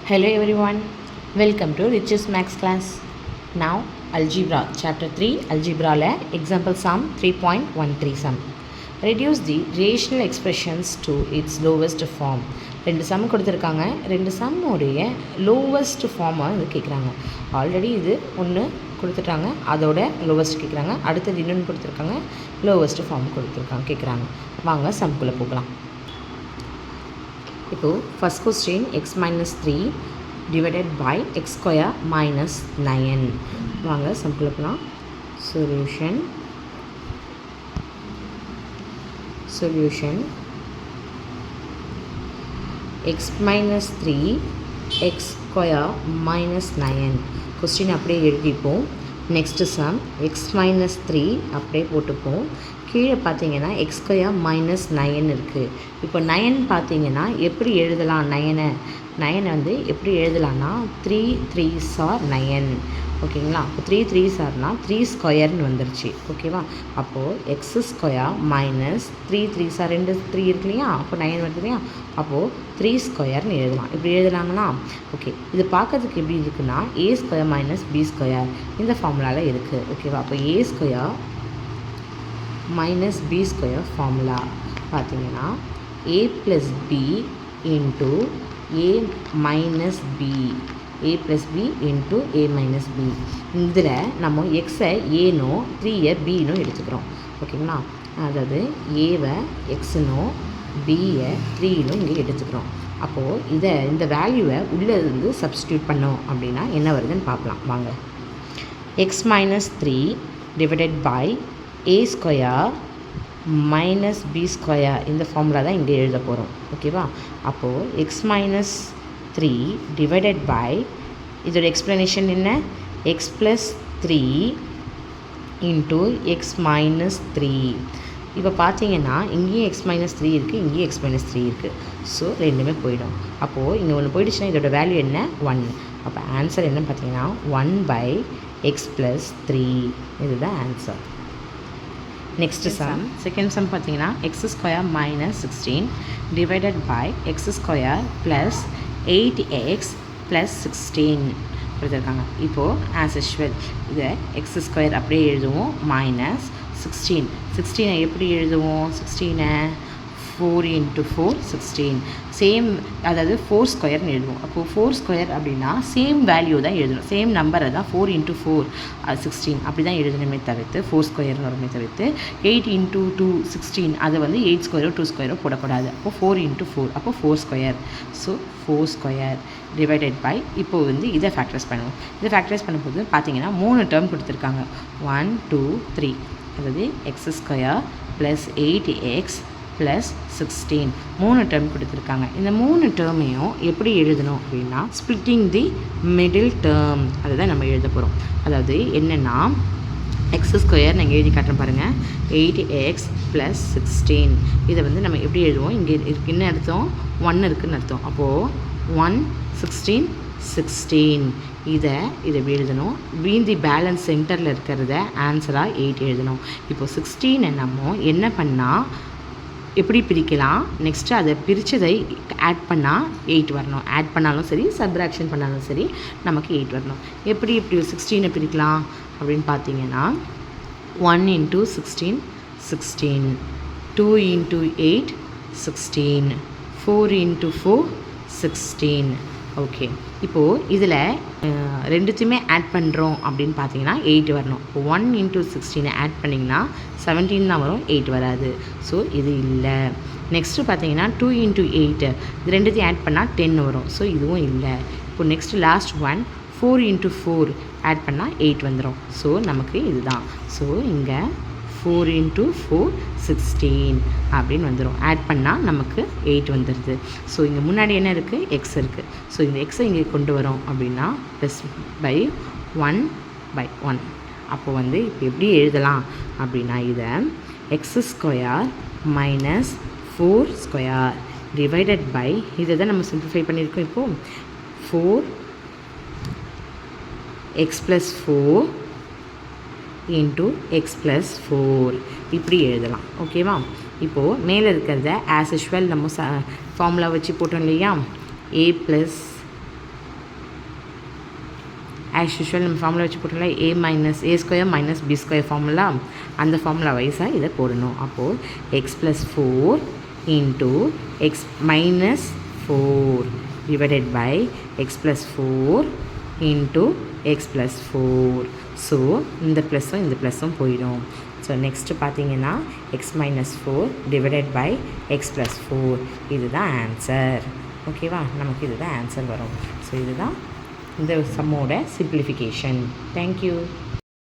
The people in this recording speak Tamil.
Hello everyone, welcome to Rich's Max class. Now Algebra chapter 3 Algebra la example sum 3.13 sum. Reduce the rational expressions to its lowest form. ரெண்டு சம் கொடுத்துருக்காங்க. ரெண்டு சம்முடைய லோவஸ்ட் ஃபார்மை இது கேட்குறாங்க. ஆல்ரெடி இது ஒன்று கொடுத்துட்டாங்க, அதோட லோவஸ்ட் கேட்குறாங்க. அடுத்தது இன்னொன்று கொடுத்துருக்காங்க, லோவஸ்ட் ஃபார்ம் கொடுத்துருக்காங்க கேட்குறாங்க. வாங்க சம்குள்ளே போகலாம். இப்போது first question x minus 3 divided by x square minus 9. வாங்க சம்குள்ளே போகலாம். Solution x minus 3 x square minus 9. Question அப்படியே எழுதிப்போம். நெக்ஸ்ட்டு சம் x minus 3 அப்படியே போட்டுப்போம். கீழே பார்த்தீங்கன்னா எக்ஸ் ஸ்கொயர் மைனஸ் 9 இருக்குது. இப்போ 9 பார்த்தீங்கன்னா எப்படி எழுதலாம்? 9 வந்து எப்படி எழுதலாம்னா 3 3s are 9. ஓகேங்களா? அப்போ 3 3s ஆர்னா 3 ஸ்கொயர்னு வந்துருச்சு. ஓகேவா? அப்போது X square minus 3 3s are 2 3 இருக்கு இல்லையா? அப்போ 9 வருது இல்லையா? அப்போது 3 ஸ்கொயர்னு எழுதலாம். இப்படி எழுதலாங்களா? ஓகே, இது பார்க்கறதுக்கு எப்படி இருக்குன்னா a square minus b square இந்த ஃபார்முலாவில் இருக்குது. ஓகேவா? அப்போ a square minus b square formula பார்த்தீங்கன்னா a plus b into a minus b, a plus b into a minus b. இதில் நம்ம எக்ஸை ஏனோ 3யை பினோ எடுத்துக்கிறோம். ஓகேங்களா? அதாவது ஏவை எக்ஸுனோ பியை 3னோ இங்கே எடுத்துக்கிறோம். அப்போது இந்த வேல்யூவை உள்ளே இருந்து சப்ஸ்டியூட் பண்ணோம் அப்படின்னா என்ன வருதுன்னு பார்க்கலாம் வாங்க. X minus 3 divided by a square minus b square இந்த ஃபார்முலா தான் இங்கே எழுத போகிறோம். ஓகேவா? அப்போது எக்ஸ் மைனஸ் 3 டிவைடட் பை இதோட எக்ஸ்ப்ளனேஷன் என்ன? X plus 3 into x minus 3. இப்போ பார்த்தீங்கன்னா இங்கேயும் எக்ஸ் மைனஸ் 3 இருக்குது, இங்கேயும் எக்ஸ் மைனஸ் 3 இருக்குது. ஸோ ரெண்டுமே போயிடும். அப்போது இங்கே ஒன்று போயிடுச்சுன்னா இதோட வேல்யூ என்ன? 1. அப்போ ஆன்சர் என்ன பார்த்தீங்கன்னா 1 பை எக்ஸ் ப்ளஸ் 3. இதுதான் answer. Next sum second sum பார்த்தீங்கன்னா x square minus 16 divided by x square plus 8x plus 16 கொடுத்துருக்காங்க. இப்போது ஆஸ் யூஷுவல் இதை எக்ஸ் ஸ்கொயர் அப்படியே எழுதுவோம் மைனஸ் 16 எப்படி எழுதுவோம்? 16 4 × 4 16 சேம், அதாவது 4 ஸ்கொயர்னு எழுதுவோம். அப்போது 4 ஸ்கொயர் அப்படின்னா சேம் வேல்யூ தான் எழுதணும், சேம் நம்பரை தான் 4 × 4 16 அப்படி தான் எழுதணுமே தவிர்த்து 4 ஸ்கொயர்னு வருமே தவிர்த்து 8 × 2 16 அதை வந்து 8 ஸ்கொயரோ 2 ஸ்கொயரோ போடக்கூடாது. அப்போது 4 × 4 அப்போது 4 square. So 4 square divided by இப்போது வந்து இதை ஃபேக்டரைஸ் பண்ணுவோம். இதை ஃபேக்டரைஸ் பண்ணும்போது பார்த்தீங்கன்னா 3 டேர்ம் கொடுத்துருக்காங்க. 1 2 3, அதாவது X square plus 8x plus 16 3 term கொடுத்துருக்காங்க. இந்த 3 டேர்மையும் எப்படி எழுதணும் அப்படின்னா ஸ்ப்ளிட்டிங் தி மிடில் டேர்ம் அதுதான் நம்ம எழுத போகிறோம். அதாவது என்னென்னா எக்ஸ் ஸ்கொயர் நான் எழுதி காட்டுறேன் பாருங்கள். 8x ப்ளஸ் 16 இதை வந்து நம்ம எப்படி எழுதுவோம்? இங்கே என்ன அர்த்தம்? 1 இருக்குதுன்னு அர்த்தம். அப்போது 1 16 16 இதை எப்படி எழுதணும்? மீதி பேலன்ஸ் சென்டரில் இருக்கிறத ஆன்சராக 8 எழுதணும். இப்போது 16 நம்ம என்ன பண்ணால் எப்படி பிரிக்கலாம்? நெக்ஸ்ட்டு அதை பிரித்ததை ஆட் பண்ணால் 8 வரணும். ஆட் பண்ணாலும் சரி, சப்ராக்ஷன் பண்ணாலும் சரி, நமக்கு 8 வரணும். எப்படி 16 பிரிக்கலாம் அப்படின்னு பார்த்தீங்கன்னா 1 × 16 16, 2 × 8 16, 4 × 4 16. ஓகே, இப்போது இதில் ரெண்டுத்தையுமே ஆட் பண்ணுறோம் அப்படின்னு பார்த்தீங்கன்னா 8 வரணும். இப்போ 1 × 16 ஆட் பண்ணிங்கன்னா 17 தான் வரும், 8 வராது. ஸோ இது இல்லை. நெக்ஸ்ட்டு பார்த்தீங்கன்னா 2 × 8 இது ரெண்டுத்தையும் ஆட் பண்ணால் 10 வரும். ஸோ இதுவும் இல்லை. இப்போ நெக்ஸ்ட் லாஸ்ட் ஒன் 4 × 4 ஆட் பண்ணால் 8 வந்துடும். ஸோ நமக்கு இதுதான். ஸோ இங்கே 4 × 4 16 அப்படின்னு வந்துடும். ஆட் பண்ணால் நமக்கு 8 வந்துடுது. ஸோ இங்கே முன்னாடி என்ன இருக்குது? எக்ஸ் இருக்குது. ஸோ இந்த எக்ஸை இங்கே கொண்டு வரோம் அப்படின்னா ப்ளஸ் பை 1/1. அப்போது வந்து இப்போ எப்படி எழுதலாம் அப்படின்னா இதை x square minus 4 square divided by இதை தான் நம்ம சிம்பிளிஃபை பண்ணியிருக்கோம். இப்போது 4x + 4 இன்ட்டு எக்ஸ் ப்ளஸ் 4 இப்படி எழுதலாம். ஓகேவா? இப்போது மேலே இருக்கிறத ஆஸ் யூஷுவல் நம்ம ஃபார்முலா வச்சு போட்டோம் இல்லையா? a + ஆஸ் யூஷுவல் நம்ம ஃபார்முலா வச்சு போட்டோம்ல a square minus b square formula, அந்த ஃபார்முலா வைஸாக இதை போடணும். அப்போது x plus 4 into x minus 4 divided by x plus 4 into x plus 4. So இந்த ப்ளஸ்ஸும் போயிடும். ஸோ நெக்ஸ்ட்டு பார்த்தீங்கன்னா x minus 4 divided by x plus 4. இதுதான் ஆன்சர். ஓகேவா, நமக்கு இதுதான் ஆன்சர் வரும். ஸோ இதுதான் இந்த சம்மோட சிம்பிளிஃபிகேஷன். தேங்க்யூ.